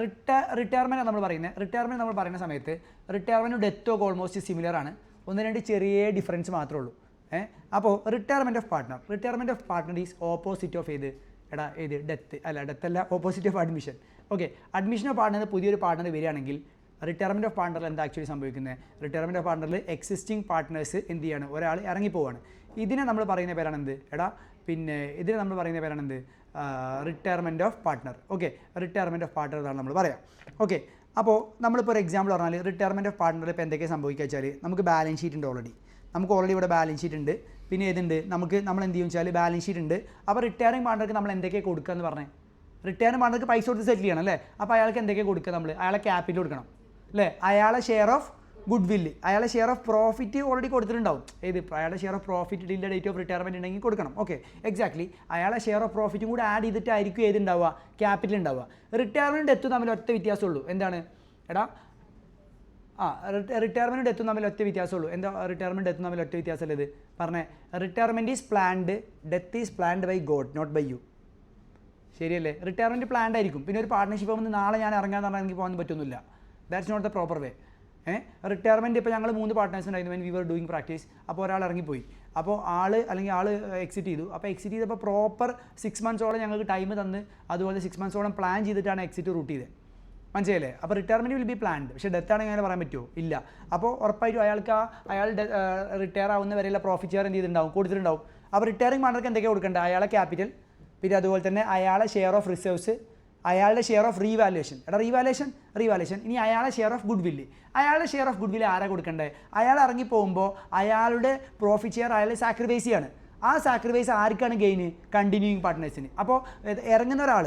Retirement നമ്മൾ പറയുന്ന സമയത്ത് റിട്ടയർമെൻറ്റും ഡെത്തും ഒക്കെ ഓൾമോസ്റ്റ് സിമിലർ ആണ്. ഒന്ന് രണ്ട് ചെറിയ ഡിഫറൻസ് മാത്രമേ ഉള്ളൂ. അപ്പോൾ retirement of partner is opposite of death അല്ല, opposite of admission. Okay, admission of partner പുതിയൊരു പാർട്ട്ണർ വരികയാണെങ്കിൽ റിട്ടയർമെൻറ്റ് ഓഫ് പാർട്ട്ണറിൽ എന്താ ആക്ച്വലി സംഭവിക്കുന്നത്? റിട്ടയർമെൻറ്റ് ഓഫ് പാർട്ട്ണറിൽ എക്സിസ്റ്റിംഗ് പാർട്ട്നേഴ്സ് എന്ത് ചെയ്യാണ്? ഒരാൾ ഇറങ്ങിപ്പോവാണ്. ഇതിനെ നമ്മൾ പറയുന്ന പേരാണ് എന്ത്? ഇതിനെ നമ്മൾ പറയുന്ന പേരാണ് എന്ത്? Retirement of partner. Okay, retirement of partner എന്നാണ് നമ്മൾ പറയാം. ഓക്കെ, അപ്പോൾ നമ്മളിപ്പോൾ ഒരു എക്സാമ്പിൾ പറഞ്ഞാൽ റിട്ടയർമെൻറ്റ് ഓഫ് പാർട്ട്ണറിൽ ഇപ്പോൾ എന്തൊക്കെ സംഭവിക്കുക വെച്ചാൽ നമുക്ക് ബാലൻസ് ഷീറ്റ് ഉണ്ട്. നമുക്ക് ഓൾറെഡി ഇവിടെ ബാലൻസ് ഷീറ്റ് ഉണ്ട്. പിന്നെ ഏതുണ്ട്? നമ്മൾ എന്ത് ചെയ്യും വെച്ചാൽ ബാലൻസ് ഷീറ്റ് ഉണ്ട്. അപ്പോൾ റിട്ടയറിംഗ് പാർട്ട്ണർക്ക് നമ്മൾ എന്തൊക്കെ കൊടുക്കുക എന്ന് പറഞ്ഞേ? റിട്ടയറിംഗ് പാർട്ട്ണർക്ക് പൈസ കൊടുത്ത് സെറ്റിൽ ചെയ്യണം അല്ലേ? അപ്പോൾ അയാൾക്ക് എന്തൊക്കെ കൊടുക്കുക? അയാളെ ക്യാപിറ്റൽ കൊടുക്കണം അല്ലേ? അയാളെ ഷെയർ ഓഫ് ഗുഡ് വില്ല്, അയാളെ ഷെയർ ഓഫ് പ്രോഫിറ്റ് ഓൾറെഡി കൊടുത്തിട്ടുണ്ടാവും. അയാളുടെ share of profit till the date of retirement ഉണ്ടെങ്കിൽ കൊടുക്കണം. Okay, exactly. അയാളെ ഷെയർ ഓഫ് പ്രോഫിറ്റും കൂടി ആഡ് ചെയ്തിട്ടായിരിക്കും ഏതുണ്ടാവുക? ക്യാപിറ്റൽ ഉണ്ടാവുക. റിട്ടയർമെൻറ്റ് ഡെത്തും തമ്മിൽ ഒറ്റ വ്യത്യാസമുള്ളൂ. എന്താണ്? റിട്ടയർമെൻറ്റ് ഡെത്തും തമ്മിൽ ഒറ്റ വ്യത്യാസമുള്ളൂ. എന്താ റിട്ടയർമെൻറ്റ് ഡെത്തും തമ്മിൽ ഒറ്റ വ്യത്യാസമല്ല ഇത് പറഞ്ഞേ? Retirement is planned, death is planned by God, not by you. ശരിയല്ലേ? റിട്ടയർമെൻറ്റ് പ്ലാൻഡ് ആയിരിക്കും. പിന്നെ ഒരു പാർട്ട്ണർഷിപ്പ് വന്ന് നാളെ ഞാൻ ഇറങ്ങാന്ന് പറഞ്ഞാൽ എനിക്ക് പോകാൻ പറ്റുന്നില്ല. That's not the proper way. Retirement ഇപ്പോൾ ഞങ്ങൾ 3 പാർട്ട്നേഴ്സ് ഉണ്ടായിരുന്നു when we were doing practice. അപ്പോൾ ഒരാൾ ഇറങ്ങിപ്പോയി. അപ്പോൾ ആൾ എക്സിറ്റ് ചെയ്തു. അപ്പോൾ എക്സിറ്റ് ചെയ്തപ്പോൾ പ്രോപ്പർ 6 മന്ത്സോളം ഞങ്ങൾക്ക് ടൈം തന്ന് അതുപോലെ 6 മന്ത്സോളം പ്ലാൻ ചെയ്തിട്ടാണ് എക്സിറ്റ് റൂട്ട് ചെയ്തത്. മനസ്സിലായില്ലേ? അപ്പോൾ റിട്ടയർമെൻറ്റ് വിൽ ബി പ്ലാൻഡ്. പക്ഷേ ഡെത്ത് ആണെങ്കിൽ അങ്ങനെ പറയാൻ പറ്റുമോ? ഇല്ല. അപ്പോൾ ഉറപ്പായിട്ടും അയാൾ റിട്ടയർ ആവുന്ന വരെയുള്ള പ്രോഫിറ്റ് ഷെയർ എന്ത് ചെയ്തിട്ടുണ്ടാവും? കൊടുത്തിട്ടുണ്ടാവും. അപ്പോൾ റിട്ടയറിംഗ് പാർട്ണർക്ക് എന്തൊക്കെയാണ് കൊടുക്കേണ്ടത്? അയാളെ ക്യാപിറ്റൽ, പിന്നെ അതുപോലെ തന്നെ അയാളെ ഷെയർ ഓഫ് റിസർവ്സ്, അയാളുടെ ഷെയർ ഓഫ് റീവാലുവേഷൻ. റീവാലുവേഷൻ. ഇനി അയാളുടെ ഷെയർ ഓഫ് ഗുഡ് വില്ല്. അയാളുടെ ഷെയർ ഓഫ് ഗുഡ് വില്ല് ആരാ കൊടുക്കേണ്ടത്? അയാൾ ഇറങ്ങിപ്പോകുമ്പോൾ അയാളുടെ പ്രോഫിറ്റ് ഷെയർ അയാൾ സാക്രിഫൈസ് ചെയ്യാണ്. ആ സാക്രിഫൈസ് ആർക്കാണ് ഗെയിന്? കണ്ടിന്യൂയിങ് പാർട്ട്നേഴ്സിന്. അപ്പോൾ ഇറങ്ങുന്ന ഒരാൾ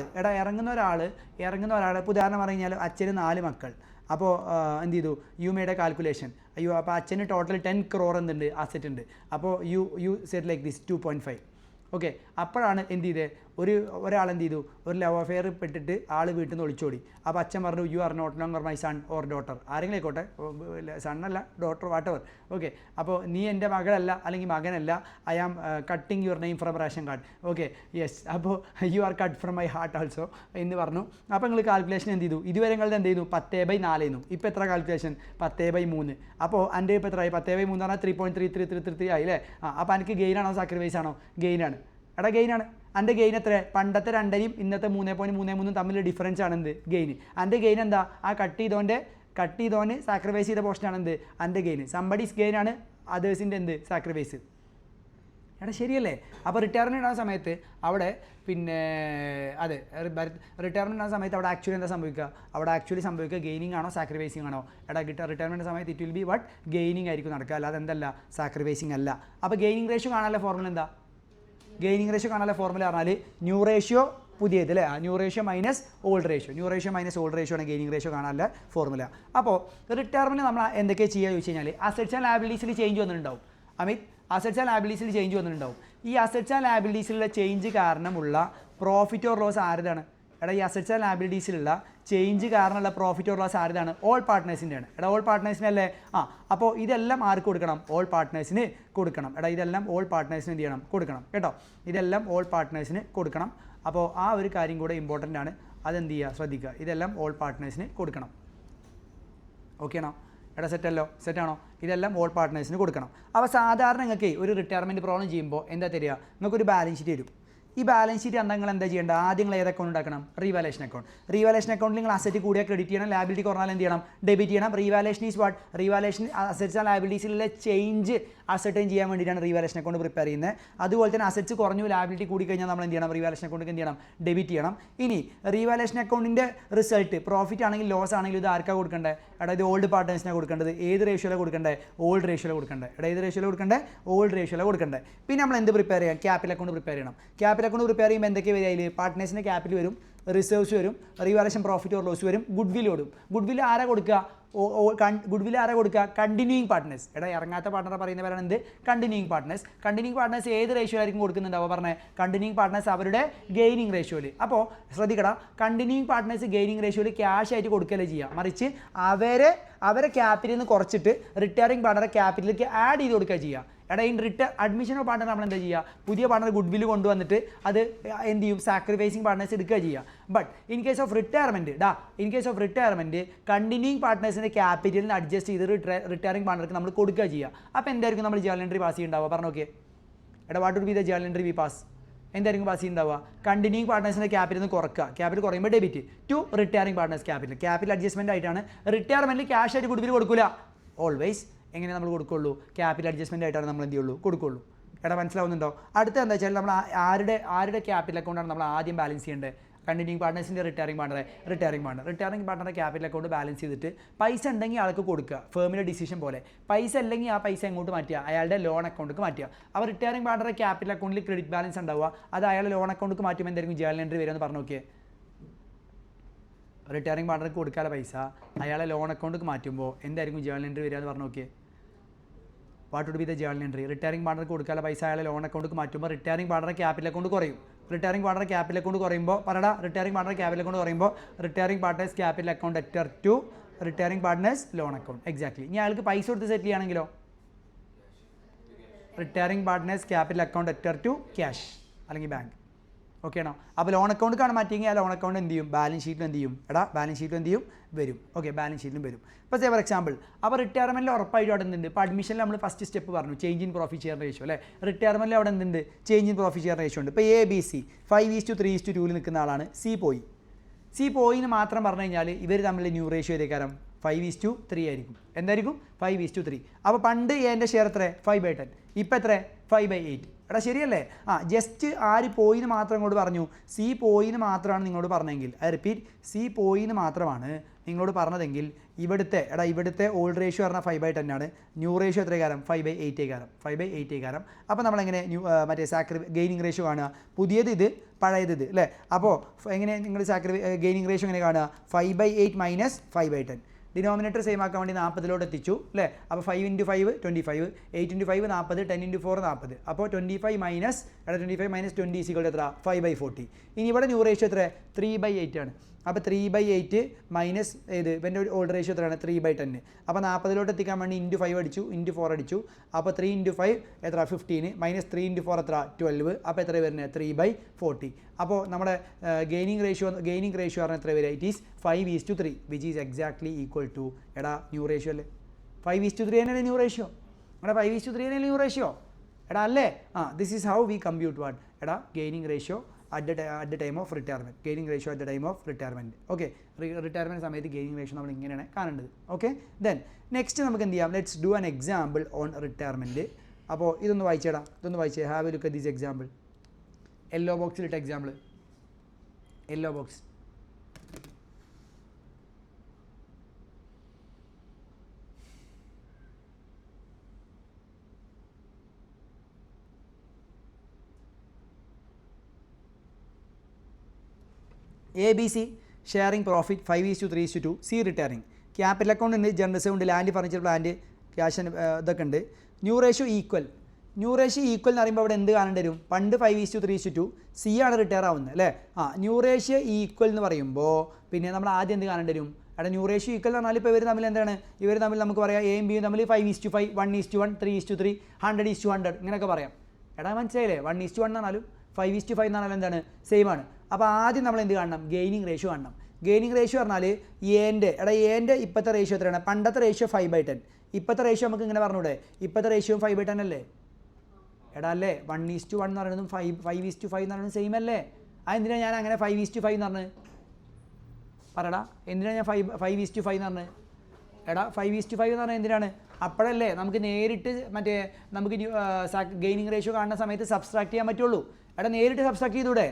ഇപ്പോൾ ഉദാഹരണം പറഞ്ഞു കഴിഞ്ഞാൽ അച്ഛന് 4 മക്കൾ. അപ്പോൾ എന്ത് ചെയ്തു? You made A calculation. അയ്യോ, അപ്പോൾ അച്ഛന് ടോട്ടൽ 10 crore എന്തുണ്ട്? അസറ്റ് ഉണ്ട്. അപ്പോൾ you set like this 2.5. Okay, അപ്പോഴാണ് എന്ത് ചെയ്തത്? ഒരാൾ എന്ത് ചെയ്തു? ഒരു ലവ് അഫെയർ പെട്ടിട്ട് ആൾ വീട്ടിൽ നിന്ന് ഒളിച്ചോടി. അപ്പോൾ അച്ഛൻ പറഞ്ഞു you are not longer my son or daughter. ആരെങ്കിലും ആയിക്കോട്ടെ, സണ്ണല്ല ഡോട്ടർ വാട്ടവർ. ഓക്കെ, അപ്പോൾ നീ എൻ്റെ മകളല്ല അല്ലെങ്കിൽ മകനല്ല. I am cutting your name from ration card. Okay, yes. അപ്പോൾ you are cut from my heart also എന്ന് പറഞ്ഞു. അപ്പോൾ നിങ്ങൾ കാൽക്കുലേഷൻ എന്ത് ചെയ്തു? ഇതുവരെ നിങ്ങളുടെ എന്ത് ചെയ്തു? 10/4 ആയിരുന്നു. ഇപ്പോൾ എത്ര കാൽക്കുലേഷൻ? 10/3. അപ്പോൾ എൻ്റെ ഇപ്പോൾ എത്രയായി? 10/3 എന്ന് പറഞ്ഞാൽ 3.3333 ആയി അല്ലേ? അപ്പോൾ എനിക്ക് ഗെയിനാണോ സാക്രിഫൈസ് ആണോ? ഗെയിനാണ്. ഗെയിനാണ്. എൻ്റെ ഗെയിൻ എത്ര? പണ്ടത്തെ 2നും ഇന്നത്തെ 3.33 തമ്മിൽ ഡിഫറൻസ് ആണ് എന്ത്? ഗെയിൻ. എൻ്റെ ഗെയിൻ എന്താ? ആ കട്ട് ചെയ്തോന് സാക്രിഫൈസ് ചെയ്ത പോർഷനാണ് എന്ത്? എൻ്റെ ഗെയിൻ. സംബഡീസ് ഗെയിൻ ആണ് അതേഴ്സിൻ്റെ എന്ത്? സാക്രിഫൈസ്. ശരിയല്ലേ? അപ്പോൾ റിട്ടയർമെൻറ്റ് ആവുന്ന സമയത്ത് അവിടെ റിട്ടയർമെൻറ്റ് ആവുന്ന സമയത്ത് അവിടെ ആക്ച്വലി എന്താ സംഭവിക്കുക? അവിടെ ആക്ച്വലി സംഭവിക്കുക ഗെയിനിങ് ആണോ സാക്രിഫൈസിങ് ആണോ? റിട്ടയർമെൻറ്റ് സമയത്ത് it will be what? Gaining ആയിരിക്കും നടക്കുക, അല്ലാതെ എന്തല്ല? സാക്രിഫൈസിങ് അല്ല. അപ്പോൾ ഗെയിനിങ് റേഷ്യോ കാണാനുള്ള ഫോർമുല എന്താ? ഗെയിനിങ് റേഷ്യോ കാണാനുള്ള ഫോർമുല പറഞ്ഞാൽ ന്യൂ റേഷ്യോ പുതിയത് അല്ലേ? New ratio minus old ratio ആണ് ഗെയിനിങ് റേഷ്യോ കാണാനുള്ള ഫോർമുല. അപ്പോൾ റിട്ടയർമെൻറ്റ് നമ്മൾ എന്തൊക്കെ ചെയ്യുക ചോദിച്ചു കഴിഞ്ഞാൽ അസറ്റ്സ് ആൻഡ് ലയബിലിറ്റീസിൽ ചേഞ്ച് വന്നിട്ടുണ്ടാവും. അസറ്റ്സ് ആൻഡ് ലയബിലിറ്റീസിൽ ചേഞ്ച് വന്നിട്ടുണ്ടാവും. ഈ അസറ്റ്സ് ആൻഡ് ലയബിലിറ്റീസിലുള്ള ചേഞ്ച് കാരണമുള്ള പ്രോഫിറ്റ് ഓർ ലോസ് ആരുതാണ്? ഈ അസറ്റ്സ് ആൻഡ് ലയബിലിറ്റീസിലുള്ള ചേഞ്ച് കാരണമുള്ള പ്രോഫിറ്റ് ഓർ ലോസ് ആരുതാണ്? ഓൾ പാർട്ട്നേഴ്സിൻ്റെയാണ്. ഓൾ പാർട്ട്നേഴ്സിനല്ലേ? അപ്പോൾ ഇതെല്ലാം ആർക്ക് കൊടുക്കണം? ഓൾ പാർട്ട്നേഴ്സിന് കൊടുക്കണം. ഇതെല്ലാം ഓൾ പാർട്ട്നേഴ്സിന് എന്ത് ചെയ്യണം? കൊടുക്കണം കേട്ടോ. ഇതെല്ലാം ഓൾ പാർട്ട്നേഴ്സിന് കൊടുക്കണം. അപ്പോൾ ആ ഒരു കാര്യം കൂടെ ഇമ്പോർട്ടൻ്റ് ആണ്. അതെന്ത് ചെയ്യുക? ശ്രദ്ധിക്കുക. ഇതെല്ലാം ഓൾ പാർട്ട്നേഴ്സിന് കൊടുക്കണം. ഓക്കെ ആണോ? സെറ്റാണോ? ഇതെല്ലാം ഓൾ പാർട്ട്നേഴ്സിന് കൊടുക്കണം. അപ്പോൾ സാധാരണ നിങ്ങൾക്ക് ഒരു റിട്ടയർമെൻറ്റ് പ്രോബ്ലം ചെയ്യുമ്പോൾ എന്താ തരിക? നിങ്ങൾക്കൊരു ബാലൻസ് ഷീറ്റ് തരും. ഈ ബാലൻസ് ഷീറ്റ് നിങ്ങൾ എന്താ ചെയ്യേണ്ടത്? ആദ്യം നിങ്ങൾ ഏത് അക്കൗണ്ട് ഉണ്ടാക്കണം? റീവാലേഷൻ അക്കൗണ്ടിൽ നിങ്ങൾ അസറ്റ് കൂടിയാൽ ക്രെഡിറ്റ് ചെയ്യണം, ലാബിലിറ്റി കുറഞ്ഞാൽ എന്ത് ചെയ്യണം? ഡെബിറ്റ് ചെയ്യണം. Revaluation is what? Revaluation assets and ലയബിലിറ്റീസിലെ ചേഞ്ച് അസർട്ടൈൻ ചെയ്യാൻ വേണ്ടിയിട്ടാണ് റീവാലേഷൻ അക്കൗണ്ട് പ്രിപ്പയർ ചെയ്യുന്നത്. അതുപോലെ തന്നെ അസറ്റ്സ് കുറഞ്ഞു ലാബിലിറ്റി കൂടി കഴിഞ്ഞാൽ നമ്മൾ എന്ത് ചെയ്യണം? റീവാലേഷൻ അക്കൗണ്ടിൽ എന്ത് ചെയ്യണം? ഡെബിറ്റ് ചെയ്യണം. ഇനി റീവാലേഷൻ അക്കൗണ്ടിൻ്റെ റിസൾട്ട് പ്രോഫിറ്റ് ആണെങ്കിൽ ലോസ് ആണെങ്കിലും ഇത് ആർക്കാണ് കൊടുക്കേണ്ടത്? ഇത് ഓൾഡ് പാർട്ട്നേഴ്സിനാണ് കൊടുക്കേണ്ടത്. ഏത് റേഷ്യോയിലാണ് കൊടുക്കേണ്ടത്? ഓൾഡ് റേഷ്യോയിലാണ് കൊടുക്കേണ്ടത്. ഏത് റേഷ്യോയിലാണ് കൊടുക്കേണ്ടത്? ഓൾഡ് റേഷ്യോയിലാണ് കൊടുക്കേണ്ടത്. പിന്നെ നമ്മൾ എന്ത് പ്രിപ്പയർ ചെയ്യാം? ക്യാപിറ്റൽ അക്കൗണ്ട് പ്രിപ്പയർ ചെയ്യണം. ക്യാപിറ്റൽ അക്കൗണ്ട് പ്രിപ്പയർ ചെയ്യുമ്പോൾ എന്തൊക്കെ വരിക? അതിൽ പാർട്ട്നേഴ്സിൻ്റെ ക്യാപിറ്റൽ വരും, റിസർവ്സ് വരും, റീവാലേഷൻ പ്രോഫിറ്റ് ഓർ ലോസ് വരും, ഗുഡ് വിൽ വരും. ഗുഡ് വിൽ ആരാ കൊടുക്കുക? Continuing partners. ഇറങ്ങാത്ത പാർട്ട്ണർ പറയുന്ന പേരാണ് എന്ത്? കണ്ടിന്യൂയിങ് പാർട്ട്നേഴ്സ് ഏത് റേഷ്യോയിലായിരിക്കും കൊടുക്കുന്നുണ്ടാവുക? പറഞ്ഞത് കണ്ടിന്യൂയിങ് പാർട്ട്നേഴ്സ് അവരുടെ ഗെയിനിങ് റേഷ്യോയിൽ. അപ്പോൾ ശ്രദ്ധിക്കടാ, കണ്ടിന്യൂയിങ് പാർട്ട്നേഴ്സ് ഗെയിനിങ് റേഷ്യോയിൽ ക്യാഷ് ആയിട്ട് കൊടുക്കുകയല്ലേ ചെയ്യുക, മറിച്ച് അവരെ ക്യാപിറ്റലിൽ നിന്ന് കുറച്ചിട്ട് റിട്ടയറിംഗ് പാർട്ട്ണറെ ക്യാപിറ്റലിലേക്ക് ആഡ് ചെയ്ത് കൊടുക്കുക ചെയ്യുക. എടാ ഈ അഡ്മിഷൻ ഓഫ് പാർട്ണർ നമ്മൾ എന്താ ചെയ്യുക, പുതിയ പാർട്ണർ ഗുഡ് വില്ല് കൊണ്ടുവന്നിട്ട് അത് എന്ത് ചെയ്യും, സാക്രിഫൈസിങ് പാർട്ട്നേഴ്സ് എടുക്കുക ചെയ്യുക. But in case of retirement continuing പാർട്ട്നേഴ്സിൻ്റെ ക്യാപിറ്റലിന് അഡ്ജസ്റ്റ് ചെയ്ത് റിട്ടയറിംഗ് പാർട്ണർക്ക് നമ്മൾ കൊടുക്കുക ചെയ്യുക. അപ്പോൾ എന്തായിരിക്കും നമ്മൾ ജേർണൽ എൻട്രി പാസ് ചെയ്യുന്നുണ്ടാവുക, പറഞ്ഞു നോക്കിയേ. എടാ what would be the journal entry we pass, എന്തായിരിക്കും പാസ് ചെയ്യുന്നുണ്ടാവുക, കണ്ടിന്യൂയിങ് പാർട്ട്നേഴ്സിൻ്റെ ക്യാപിറ്റൽ കുറക്കുക, ക്യാപിറ്റൽ കുറയുമ്പോൾ debit to retiring partners capital adjustment ആയിട്ടാണ്. റിട്ടയർമെൻറ്റിൽ ക്യാഷ് ആയിട്ട് ഗുഡ് വില്ല് കൊടുക്കില്ല ഓൾവേസ്. എങ്ങനെ നമ്മൾ കൊടുക്കുള്ളൂ, ക്യാപിറ്റൽ അഡ്ജസ്റ്റ്മെൻറ്റ് ആയിട്ടാണ് നമ്മൾ എന്ത് ചെയ്യുള്ളൂ, കൊടുക്കുള്ളൂ. എടാ മനസ്സിലാവുന്നുണ്ടോ? അടുത്ത എന്താ വെച്ചാൽ നമ്മൾ ആരുടെ ക്യാപിറ്റൽ അക്കൗണ്ടാണ് നമ്മൾ ആദ്യം ബാലൻസ് ചെയ്യേണ്ടത്, കണ്ടിന്യൂയിങ് പാർട്ട്നേഴ്സിൻ്റെ റിട്ടയറിംഗ് പാർട്ണറെ ക്യാപിറ്റൽ അക്കൗണ്ട് ബാലൻസ് ചെയ്തിട്ട് പൈസ ഉണ്ടെങ്കിൽ ആൾക്ക് കൊടുക്കുക, ഫേമിൻ്റെ ഡിസിഷൻ പോലെ. പൈസ അല്ലെങ്കിൽ ആ പൈസ എങ്ങോട്ട് മാറ്റുക, അയാളുടെ ലോൺ അക്കൗണ്ടിലേക്ക് മാറ്റുക. അപ്പോൾ റിട്ടയറിംഗ് പാർട്ണറെ ക്യാപിറ്റൽ അക്കൗണ്ടിൽ ക്രെഡിറ്റ് ബാലൻസ് ഉണ്ടാവുക, അത് അയാളുടെ ലോൺ അക്കൗണ്ടിലേക്ക് മാറ്റുമ്പോൾ എന്തായിരിക്കും ജേർണൽ എൻട്രി വരിക എന്ന് പറഞ്ഞു നോക്കിയേ. റിട്ടയറിംഗ് പാർട്ണർക്ക് കൊടുക്കാനുള്ള പൈസ അയാളെ ലോൺ അക്കൗണ്ടിലേക്ക് മാറ്റുമ്പോൾ എന്തായിരിക്കും ജേർണൽ എൻട്രി വരിക എന്ന് പറഞ്ഞു നോക്കിയേ. What would be the journal entry, retiring പാർട്ണർക്ക് കൊടുക്കാനുള്ള പൈസ അയാളെ ലോൺ അക്കൗണ്ടിലേക്ക് മാറ്റുമ്പോൾ റിട്ടയറിംഗ് പാർട്ണർ ക്യാപിറ്റൽ അക്കൗണ്ട് കുറയും. റിട്ടയറിംഗ് പാർട്ണർ ക്യാപിറ്റൽ അക്കൗണ്ട് കുറയുമ്പോൾ റിട്ടയറിംഗ് പാർട്ണർ ക്യാപിറ്റൽ അക്കൗണ്ട് കുറയുമ്പോൾ റിട്ടയറിംഗ് പാർട്ണേഴ്സ് ക്യാപിറ്റൽ അക്കൗണ്ട് അറ്റർ to retiring partners loan account. Exactly. ഇനി അയാൾക്ക് പൈസ കൊടുത്ത് സെറ്റിൽ ചെയ്യുകയാണെങ്കിലോ, റിട്ടയറിംഗ് പാർട്ണേഴ്സ് ക്യാപിറ്റൽ അക്കൗണ്ട് അറ്റർ ടു ക്യാഷ് അല്ലെങ്കിൽ ബാങ്ക്. ഓക്കെ ആണോ? അപ്പോൾ ലോൺ അക്കൗണ്ടിലേക്കാണ് മാറ്റിയെങ്കിൽ ആ ലോൺ അക്കൗണ്ട് എന്ത് ചെയ്യും, ബാലൻസ് ഷീറ്റിൽ എന്ത് ചെയ്യും, ബാലൻസ് ഷീറ്റിൽ എന്ത് ചെയ്യും, വരും. ഓക്കെ, ബാലൻസ് ഷീറ്റിലും വരും. ഇപ്പോൾ ഫോർ എക്സാമ്പിൾ, അപ്പോൾ റിട്ടയർമെൻറ്റിൽ ഉറപ്പായിട്ടും അവിടെ എന്തുണ്ട്, ഇപ്പോൾ അഡ്മിഷനിൽ നമ്മൾ ഫസ്റ്റ് സ്റ്റെപ്പ് പറഞ്ഞു change in profit share ratio അല്ലേ. റിട്ടയർമെൻറ്റിൽ അവിടെ എന്തുണ്ട്, change in profit share ratio ഉണ്ട്. ഇപ്പോൾ ABC 5:3:2 നിൽക്കുന്ന ആളാണ്. സി പോയി എന്ന് മാത്രം പറഞ്ഞു കഴിഞ്ഞാൽ ഇവർ തമ്മിൽ ന്യൂ റേഷ്യോ ഏതായിരിക്കും, 5:3 ആയിരിക്കും. എന്തായിരിക്കും, 5:3. അപ്പോൾ പണ്ട് എൻ്റെ ഷെയർ എത്ര, 5/10. ഇപ്പോൾ എത്ര, 5/8. എടാ ശരിയല്ലേ? ജസ്റ്റ് ആര് പോയിന്ന് മാത്രം ഇങ്ങോട്ട് പറഞ്ഞു, സി പോയിന്ന് മാത്രമാണ് നിങ്ങളോട് പറഞ്ഞെങ്കിൽ, ഐ റിപ്പീറ്റ്, സി പോയിന്ന് മാത്രമാണ് നിങ്ങളോട് പറഞ്ഞതെങ്കിൽ ഇവിടുത്തെ ഓൾഡ് റേഷ്യോ പറഞ്ഞാൽ 5/10 ആണ്. ന്യൂ റേഷ്യോ എത്ര കാരണം, 5/8 കാരണം. അപ്പോൾ നമ്മളെങ്ങനെ മറ്റേ ഗെയിനിങ് റേഷ്യോ കാണുക, പുതിയത് ഇത്, പഴയത് ഇത് അല്ലേ. അപ്പോൾ എങ്ങനെ നിങ്ങൾ ഗെയിനിങ് റേഷ്യോ എങ്ങനെ കാണുക, 5/8 മൈനസ് 5/10. ഡിനോമിനേറ്റർ സെയിം ആക്കാൻ വേണ്ടി 40 എത്തിച്ചു അല്ലേ. അപ്പോൾ 5 × 5 25, 8 × 5 40, 10 × 4 40. അപ്പോൾ 25 മൈനസ് 20 എത്ര, 5/40. ഇനി ഇവിടെ ന്യൂ റേഷ്യോ എത്ര, 3/8 ആണ്. അപ്പോൾ 3/8 മൈനസ് ഇവൻ്റെ ഓൾഡ് റേഷ്യോ എത്രയാണ്, 3/10. അപ്പോൾ 40 എത്തിക്കാൻ വേണ്ടി × 5 അടിച്ചു, × 4 അടിച്ചു. അപ്പോൾ 3 × 5 എത്ര, 15 മൈനസ് 3 × 4 എത്ര, 12. അപ്പോൾ എത്ര വരുന്നത്, 3/40. അപ്പോൾ നമ്മുടെ ഗെയിനിങ് റേഷ്യോ പറഞ്ഞാൽ എത്ര വരിക, it is 5:3 which is exactly equal to new ratio അല്ലേ. 5:3 തന്നെയല്ലേ ന്യൂ റേഷ്യോ, 5:3 തന്നെയല്ലേ ന്യൂ റേഷ്യോ അല്ലേ. This is how we compute what gaining ratio at the time of retirement. Gaining ratio at the time of retirement. Okay, retirement സമയത്ത് gaining ratio നമ്മൾ ഇങ്ങനെയാണ് കാണേണ്ടത്. Okay, then next നമുക്ക് എന്ത് ചെയ്യാം, let's do an example on retirement. അപ്പോൾ ഇതൊന്ന് വായിച്ചേ, have a look at this example. Yellow ബോക്സിലിട്ട example, yellow box. ABC sharing profit 5:3:2. C retiring. Capital account ഉണ്ട്, ജനറൽ റിസർവ് ഉണ്ട്, ലാൻഡ് ഫർണിച്ചർ പ്ലാന്റ്, ക്യാഷ് ഇതൊക്കെ ഉണ്ട്. ന്യൂ റേഷ്യോ ഈക്വൽ എന്ന് പറയുമ്പോൾ അവിടെ എന്ത് കാണേണ്ടി വരും, പണ്ട് 5:3:2, സി ആണ് റിട്ടയർ ആവുന്നത് അല്ലേ. ന്യൂ റേഷ്യോ ഈക്വൽ എന്ന് പറയുമ്പോൾ പിന്നെ നമ്മൾ ആദ്യം എന്ത് കാണേണ്ടി വരും, ന്യൂ റേഷ്യോ ഈക്വൽ എന്ന് പറഞ്ഞാൽ ഇപ്പോൾ ഇവർ തമ്മിൽ എന്താണ്, നമുക്ക് പറയാം എയും ബിയും തമ്മിൽ 5:5, 1:1, 3:3, 100:100 ഇങ്ങനെയൊക്കെ പറയാം. മനസ്സിലായില്ലേ, 1:1 എന്ന് പറഞ്ഞാലും 5:5 എന്ന് പറഞ്ഞാലും എന്താണ്, സെയിം ആണ്. അപ്പോൾ ആദ്യം നമ്മൾ എന്ത് കാണണം, ഗെയിനിങ് റേഷ്യോ കാണണം. ഗെയിനിങ് റേഷ്യോ പറഞ്ഞാൽ എൻ്റെ ഇപ്പോഴത്തെ റേഷ്യോ എത്രയാണ്, പണ്ടത്തെ റേഷ്യോ 5/10. ഇപ്പോഴത്തെ റേഷ്യോ നമുക്ക് ഇങ്ങനെ പറഞ്ഞൂടെ, ഇപ്പോഴത്തെ റേഷ്യോ 5/10 അല്ലേ അല്ലേ. 1:1 എന്ന് പറയുന്നതും 5:5 എന്ന് പറയുന്നതും സെയിം അല്ലേ. എന്തിനാണ് ഞാൻ അങ്ങനെ 5:5 എന്ന് പറഞ്ഞത്, എന്തിനാണ് ഞാൻ 5:5 എന്ന് പറഞ്ഞത്, 5:5 എന്ന് പറഞ്ഞാൽ എന്തിനാണ്, അപ്പോഴല്ലേ നമുക്ക് നേരിട്ട് നമുക്ക് ഗെയിനിങ് റേഷ്യോ കാണുന്ന സമയത്ത് സബ്സ്ട്രാക്ട് ചെയ്യാൻ പറ്റുള്ളൂ. നേരിട്ട് സബ്സ്ട്രാക്ട് ചെയ്തൂടെ.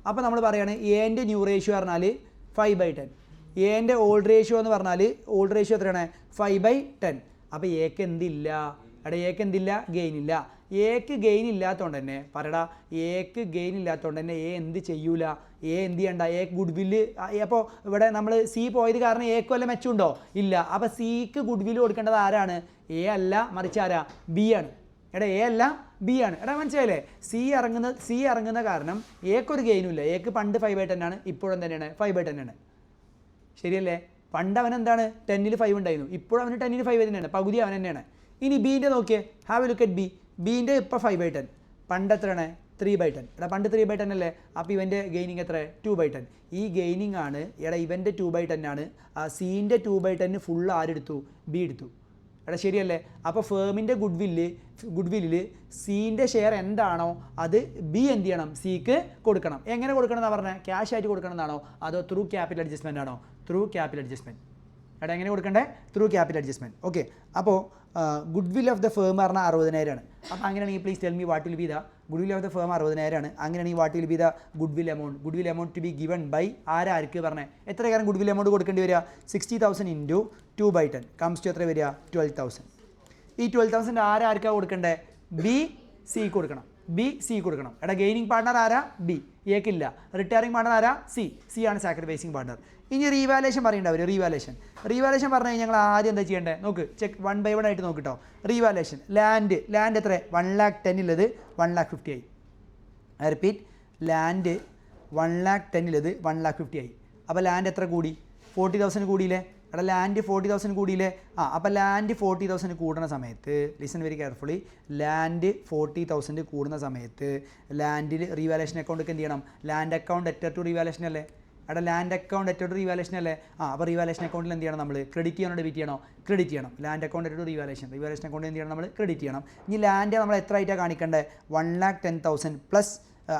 അപ്പോൾ നമ്മൾ പറയുകയാണ് എൻ്റെ ന്യൂ റേഷ്യോ പറഞ്ഞാൽ 5/10, എൻ്റെ ഓൾഡ് റേഷ്യോ എന്ന് പറഞ്ഞാൽ ഓൾഡ് റേഷ്യോ എത്രയാണ്, 5/10. അപ്പോൾ എക്ക് എന്തില്ല, ഗെയിൻ ഇല്ല. എക്ക് ഗെയിൻ ഇല്ലാത്തതുകൊണ്ട് തന്നെ എക്ക് ഗെയിൻ ഇല്ലാത്തതുകൊണ്ട് തന്നെ എന്ത് ചെയ്യൂല, എന്ത് ചെയ്യണ്ട, ഗുഡ് വില്ല്. അപ്പോൾ ഇവിടെ നമ്മൾ സി പോയത് കാരണം എക്ക് വല്ല മെച്ചമുണ്ടോ, ഇല്ല. അപ്പോൾ സിക്ക് ഗുഡ് വില്ല് കൊടുക്കേണ്ടത് ആരാണ്, അല്ല, മറിച്ച് ആരാ, ബി ആണ്. എ അല്ല, ബി ആണ്. മനസ്സിലായില്ലേ. സി ഇറങ്ങുന്ന കാരണം എക്കൊരു ഗെയിനും ഇല്ല. എക്ക് പണ്ട് 5/10 ആണ്, ഇപ്പോഴും തന്നെയാണ് 5/10 ആണ്. ശരിയല്ലേ. പണ്ട് അവൻ എന്താണ് 10ൽ 5 ഉണ്ടായിരുന്നു, ഇപ്പോഴും അവന് 10ൽ 5 തന്നെയാണ്, പകുതി അവൻ തന്നെയാണ്. ഇനി ബീൻ്റെ നോക്കിയേ, have a look at B. ബീൻ്റെ ഇപ്പോൾ 5/10, പണ്ട് എത്രയാണ് 3/10. എടാ പണ്ട് 3/10 അല്ലേ, അപ്പോൾ ഇവൻ്റെ ഗെയിനിങ് എത്ര 2/10. ഈ ഗെയിനിങ് ആണ് എടാ ഇവൻ്റെ 2/10 ആണ്. ആ സീൻ്റെ 2/10 ഫുള്ള് ആരെടുത്തു, ബി എടുത്തു. എടാ ശരിയല്ലേ. അപ്പോൾ ഫേമിൻ്റെ ഗുഡ്വില്ലിൽ സീൻ്റെ ഷെയർ എന്താണോ അത് ബി എന്ത് ചെയ്യണം, സിക്ക് കൊടുക്കണം. എങ്ങനെ കൊടുക്കണം എന്നാണ് പറഞ്ഞത്, ക്യാഷ് ആയിട്ട് കൊടുക്കണം എന്നാണോ അതോ ത്രൂ ക്യാപിറ്റൽ അഡ്ജസ്റ്റ്മെൻ്റ് ആണോ? Through capital adjustment. എടാ എങ്ങനെ കൊടുക്കണ്ടേ, ത്രൂ ക്യാപിറ്റൽ അഡ്ജസ്റ്റ്മെൻറ്റ്. ഓക്കെ, അപ്പോൾ ഗുഡ്വിൽ ഓഫ് ദ ഫേം പറഞ്ഞാൽ 60,000 ആണ്. അപ്പോൾ അങ്ങനെയാണെങ്കിൽ please tell me what will be the goodwill of the firm 60,000 ആണ്. അങ്ങനെയാണെങ്കിൽ what will be the goodwill amount to be given by ആർക്ക് പറഞ്ഞത് എത്ര കാര്യം ഗുഡ്വിൽ എമൗണ്ട് കൊടുക്കേണ്ടി വരിക, 60,000 ഇൻറ്റു 2/10 കംസ് ടു എത്ര വരിക 12,000. ഈ 12,000 ആർക്കാണ് കൊടുക്കേണ്ടത്, ബി സി കൊടുക്കണം. എടാ ഗെയിനിങ് പാർട്ണർ ആരാ, ബി, ഏക്കില്ല. റിട്ടയറിംഗ് പാർട്ണർ ആരാ, സി ആണ് സാക്രിഫൈസിങ് പാർട്ണർ. ഇനി റീവാലേഷൻ പറയണ്ടാവും. റീവാലേഷൻ പറഞ്ഞു കഴിഞ്ഞാൽ ഞങ്ങൾ ആദ്യം എന്താ ചെയ്യേണ്ടത് നോക്ക്, ചെക്ക് 1 by 1 ആയിട്ട് നോക്കിട്ടോ. റീവാലേഷൻ ലാൻഡ് എത്ര 1,10,000 ഉള്ളത് 1,50,000 ആയി. ഐ റിപ്പീറ്റ്, ലാൻഡ് 1,10,000 ഉള്ളത് 1,50,000 ആയി. അപ്പോൾ ലാൻഡ് എത്ര കൂടി, 40,000 കൂടിയില്ലേ. എടാ ലാൻഡ് 40,000 കൂടിയില്ലേ. അപ്പോൾ ലാൻഡ് 40,000 കൂടുന്ന സമയത്ത് ലിസൺ വെരി കെയർഫുള്ളി, ലാൻഡ് 40,000 കൂടുന്ന സമയത്ത് ലാൻഡിൽ റീവാലേഷൻ അക്കൗണ്ട് എന്ത് ചെയ്യണം, ലാൻഡ് അക്കൗണ്ട് അറ്റർ ടു റീവാലേഷൻ അല്ലേ. എടാ ലാൻഡ് അക്കൗണ്ട് അറ്റർ ടു റീവാലേഷൻ അല്ലേ. അപ്പോൾ റീവാലേഷൻ അക്കൗണ്ടിൽ എന്ത് ചെയ്യണം, നമ്മൾ ക്രെഡിറ്റ് ചെയ്യണോ ഡെബിറ്റ് ചെയ്യണോ, ക്രെഡിറ്റ് ചെയ്യണം. ലാൻഡ് അക്കൗണ്ട് അറ്റർ ടു റീവാലേഷൻ അക്കൗണ്ട് എന്ത് ചെയ്യണം, നമ്മൾ ക്രെഡിറ്റ് ചെയ്യണം. ഇനി ലാൻഡ് നമ്മൾ എത്ര ആയിട്ടാണ് കാണിക്കേണ്ടത്, 1,10,000 പ്ലസ്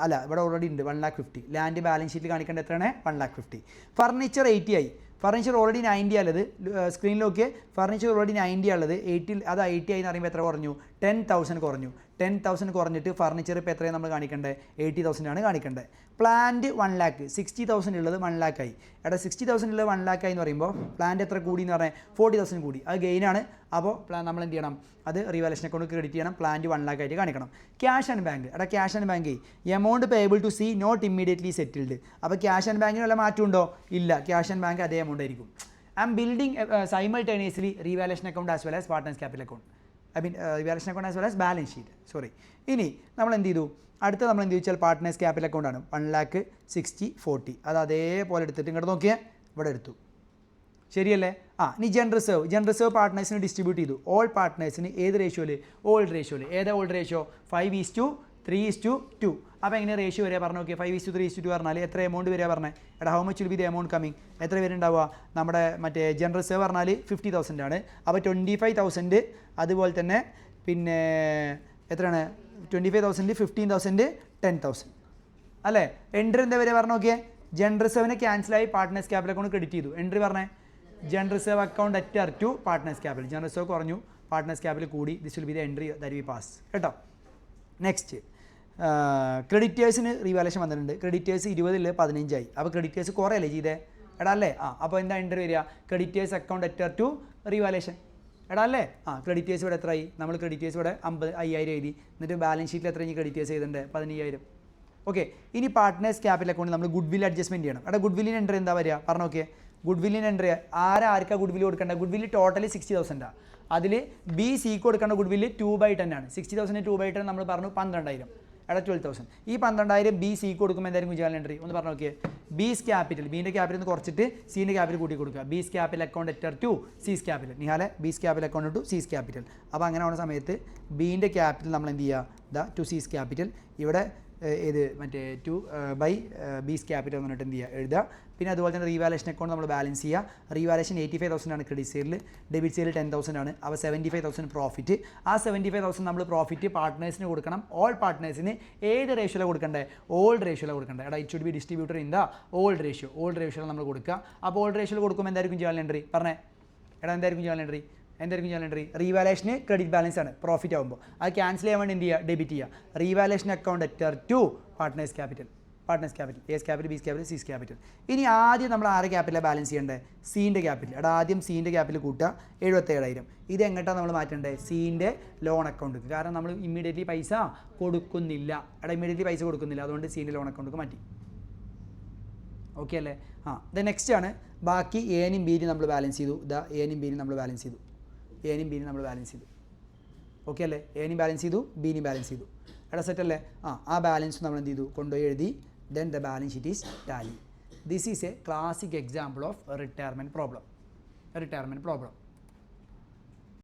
അല്ല ഇവിടെ ഓൾറെഡി ഉണ്ട് 1,50,000. ലാൻഡ് ബാലൻസ് ഷീറ്റിൽ കാണിക്കേണ്ടത് എത്രയാണ് 1,50,000. ഫർണിച്ചർ 80 ആയി. ഫർണിച്ചർ ഓൾറെഡി 90 ഉള്ളത്, സ്ക്രീനിൽ നോക്കിയേ. ഫർണിച്ചർ ഓൾറെഡി 90 ഉള്ളത് 80 അത് 80 ആയി എന്ന് പറയുമ്പോൾ എത്ര കുറഞ്ഞു, 10,000 കുറഞ്ഞു. 10,000 കുറഞ്ഞിട്ട് ഫർണിച്ചർ ഇപ്പോൾ എത്രയാണ് നമ്മൾ കാണിക്കേണ്ടത്, 80,000 ആണ് കാണിക്കേണ്ടത്. പ്ലാന്റ് 1 lakh, 60,000 ഉള്ളത് 1 lakh ആയി. എടാ 60,000 ഉള്ളത് 1 lakh ആയി എന്ന് പറയുമ്പോൾ പ്ലാന്റ് എത്ര കൂടി എന്ന് പറഞ്ഞാൽ 40,000 കൂടി. അത് ഗെയിനാണ്. അപ്പോൾ നമ്മൾ എന്ത് ചെയ്യണം, അത് റീവാലേഷൻ അക്കൗണ്ട് ക്രെഡിറ്റ് ചെയ്യണം. പ്ലാന്റ് 1 lakh ആയിട്ട് കാണിക്കണം. ക്യാഷ് ആൻഡ് ബാങ്ക്, എടാ cash and bank amount payable to C not immediately settled. അപ്പോൾ ക്യാഷ് ആൻഡ് ബാങ്കിന് വല്ല മാറ്റം ഉണ്ടോ, ഇല്ല. ക്യാഷ് ആൻഡ് ബാങ്ക് അതേ എമൗണ്ട് ആയിരിക്കും. I am building simultaneously revaluation account as well as partners capital account. Revaluation account as well as balance sheet. Sorry. ഇനി നമ്മൾ എന്ത് ചെയ്തു, അടുത്ത നമ്മൾ എന്ത് ചോദിച്ചാൽ പാർട്ട്നേഴ്സ് ക്യാപിറ്റൽ അക്കൗണ്ടാണ്. 1,60,40 അത് അതേപോലെ എടുത്തിട്ട് ഇങ്ങോട്ട് നോക്കിയാൽ ഇവിടെ എടുത്തു. ശരിയല്ലേ. ഇനി ജനറൽ റിസർവ് പാർട്ട്നേഴ്സിന് ഡിസ്ട്രിബ്യൂട്ട് ചെയ്തു. ഓൾ പാർട്ട്നേഴ്സിന് ഏത് റേഷ്യോയിൽ, ഓൾഡ് റേഷ്യോയിൽ. ഏതാ ഓൾഡ് റേഷ്യോ, 5:3:2. അപ്പോൾ എങ്ങനെ റേഷ്യോ വരിക പറഞ്ഞു നോക്കിയാൽ 5:3:2 പറഞ്ഞാൽ എത്ര എമൗണ്ട് വരിക പറഞ്ഞത്. എടാ how much will be the amount coming, എത്ര പേരുണ്ടാവുക, നമ്മുടെ മറ്റേ ജനറൽ റിസർവ് പറഞ്ഞാൽ 50,000 ആണ്. അപ്പോൾ 25,000 അതുപോലെ തന്നെ പിന്നെ എത്രയാണ് 25,000 15,000 10,000 അല്ലേ. എൻട്രി എന്താ വരിക പറഞ്ഞു നോക്കിയേ, ജനറൽ റിസർവിനെ ക്യാൻസലായി പാർട്ട്നേഴ്സ് ക്യാപിറ്റൽ അക്കൗണ്ട് ക്രെഡിറ്റ് ചെയ്തു. എൻട്രി പറഞ്ഞേ ജനറൽ റിസർവ് അക്കൗണ്ട് അറ്റർ to partners capital. General reserve കുറഞ്ഞു, പാർട്ട്നേഴ്സ് ക്യാപിറ്റൽ കൂടി. This will be the entry that we pass കേട്ടോ. നെക്സ്റ്റ് ക്രെഡിറ്റേഴ്സിന് റീവാലേഷൻ വന്നിട്ടുണ്ട്. ക്രെഡിറ്റേഴ്സ് 20 15 ആയി. അപ്പോൾ ക്രെഡിറ്റേഴ്സ് കുറയല്ലേ ചെയ്തേ. എടാ അല്ലേ. അപ്പോൾ എന്താ എൻട്രി വരിക, ക്രെഡിറ്റേഴ്സ് അക്കൗണ്ട് അറ്റർ ടു റീവാലേഷൻ. എടാ അല്ലേ. ക്രെഡിറ്റേഴ്സ് ഇവിടെ എത്രയായി, നമ്മൾ ക്രെഡിറ്റേഴ്സ് ഇവിടെ 5,000 എഴുതി. എന്നിട്ട് ബാലൻസ് ഷീറ്റിൽ എത്ര ഇനി ക്രെഡിറ്റേഴ്സ് ചെയ്തിട്ടുണ്ട് 15,000. ഓക്കെ. ഇനി പാർട്ട്നേഴ്സ് ക്യാപിറ്റൽ അക്കൗണ്ട് നമ്മൾ ഗുഡ്വിൽ അഡ്ജസ്റ്റ്മെൻറ്റ് ചെയ്യണം. എടാ ഗുഡ്വില്ലിന് എൻട്രി എന്താ വരിക പറഞ്ഞു നോക്കിയേ. ഗുഡ്വില്ലിന് എൻട്രി ആർക്കാണ് ഗുഡ്വിൽ കൊടുക്കേണ്ട, ഗുഡ്വില്ല് ടോട്ടലി 60,000. അതിൽ ബി സിക്ക് കൊടുക്കേണ്ട ഗുഡ്വില്ല് 2/10 ആണ്. 60,000 2/10 നമ്മൾ പറഞ്ഞു 12,000. എടാ 12,000. ഈ 12,000 ബി സിക്ക് കൊടുക്കുമ്പോൾ എന്തായാലും വിജയാൽ എൻട്രി ഒന്ന് പറഞ്ഞു നോക്കിയേ. ബീസ് ക്യാപിറ്റൽ, ബീൻ്റെ ക്യാപിറ്റൽ നിന്ന് കുറച്ചിട്ട് സീൻ്റെ ക്യാപിറ്റൽ കൂട്ടി കൊടുക്കുക. ബീസ് ക്യാപിറ്റൽ അക്കൗണ്ട് അറ്റർ ടു സീസ് ക്യാപിറ്റൽ. നിഹാലെ B's capital account to C's capital. അപ്പോൾ അങ്ങനെ ആവുന്ന സമയത്ത് ബീൻ്റെ ക്യാപിറ്റൽ നമ്മൾ എന്ത് ചെയ്യുക, ടു സീസ് ക്യാപിറ്റൽ. ഇവിടെ ഇത് മറ്റേ 2 by ബീസ് ക്യാപിറ്റൽ എന്ന് പറഞ്ഞിട്ട് എന്ത് ചെയ്യുക എഴുതുക. പിന്നെ അതുപോലെ തന്നെ റീവാലേഷൻ അക്കൗണ്ട് നമ്മൾ ബാലൻസ് ചെയ്യുക. റീവാലേഷൻ 85,000 ആണ് ക്രെഡിറ്റ് സൈഡിൽ, ഡെബിറ്റ് സൈഡിൽ 10,000 ആണ്. അപ്പോൾ 75,000 പ്രോഫിറ്റ്. ആ 75,000 നമ്മൾ പ്രോഫിറ്റ് പാർട്ട്നേഴ്സിന് കൊടുക്കണം. ഓൾ പാർട്ട്നേഴ്സിന് ഏത് റേഷ്യോയിലാണ് കൊടുക്കേണ്ടത്, ഓൾഡ് റേഷ്യോയിലാണ് കൊടുക്കേണ്ടത്. എടാ it should be distributed in the old ratio. Old റേഷ്യോയിൽ നമ്മൾ കൊടുക്കുക. അപ്പോൾ ഓൾഡ് റേഷ്യോയിൽ കൊടുക്കുമ്പോൾ എന്തായിരിക്കും ചെയ്യാൻ എൻട്രി പറഞ്ഞേ. എടാ എന്തായിരിക്കും ചെയ്യാൻ എൻട്രി, റീവാലേഷന് ക്രെഡിറ്റ് ബാലൻസ് ആണ് പ്രോഫിറ്റ് ആകുമ്പോൾ. അത് ക്യാൻസൽ ചെയ്യാൻ വേണ്ടി എന്ത് ചെയ്യുക, ഡെബിറ്റ് ചെയ്യുക. റീവാലേഷൻ അക്കൗണ്ട് അറ്റർ to partners capital. A's capital, B's capital, C's capital. ഇനി ആദ്യം നമ്മൾ ആരെ ക്യാപിറ്റലാണ് ബാലൻസ് ചെയ്യേണ്ടത്, സീൻ്റെ ക്യാപിറ്റൽ. എടാ ആദ്യം സീൻ്റെ ക്യാപിറ്റൽ കൂട്ടുക 77,000. ഇത് എങ്ങോട്ടാണ് നമ്മൾ മാറ്റേണ്ടത്, സീൻ്റെ ലോൺ അക്കൗണ്ട്. കാരണം നമ്മൾ ഇമ്മീഡിയറ്റ്ലി പൈസ കൊടുക്കുന്നില്ല. അതുകൊണ്ട് സീൻ്റെ ലോൺ അക്കൗണ്ട് മാറ്റി. ഓക്കെ അല്ലേ. നെക്സ്റ്റ് ആണ് ബാക്കി എനും ബിനും നമ്മൾ ബാലൻസ് ചെയ്തു. എനും ബിനും നമ്മൾ ബാലൻസ് ചെയ്തു. ഓക്കെ അല്ലേ. എനും ബാലൻസ് ചെയ്തു, ബിനും ബാലൻസ് ചെയ്തു. എടാ സെറ്റ് അല്ലേ. ആ ബാലൻസ് നമ്മൾ എന്ത് ചെയ്തു, കൊണ്ടുപോയി എഴുതി. Then the balance sheet is Tally. This is A classic example of retirement problem.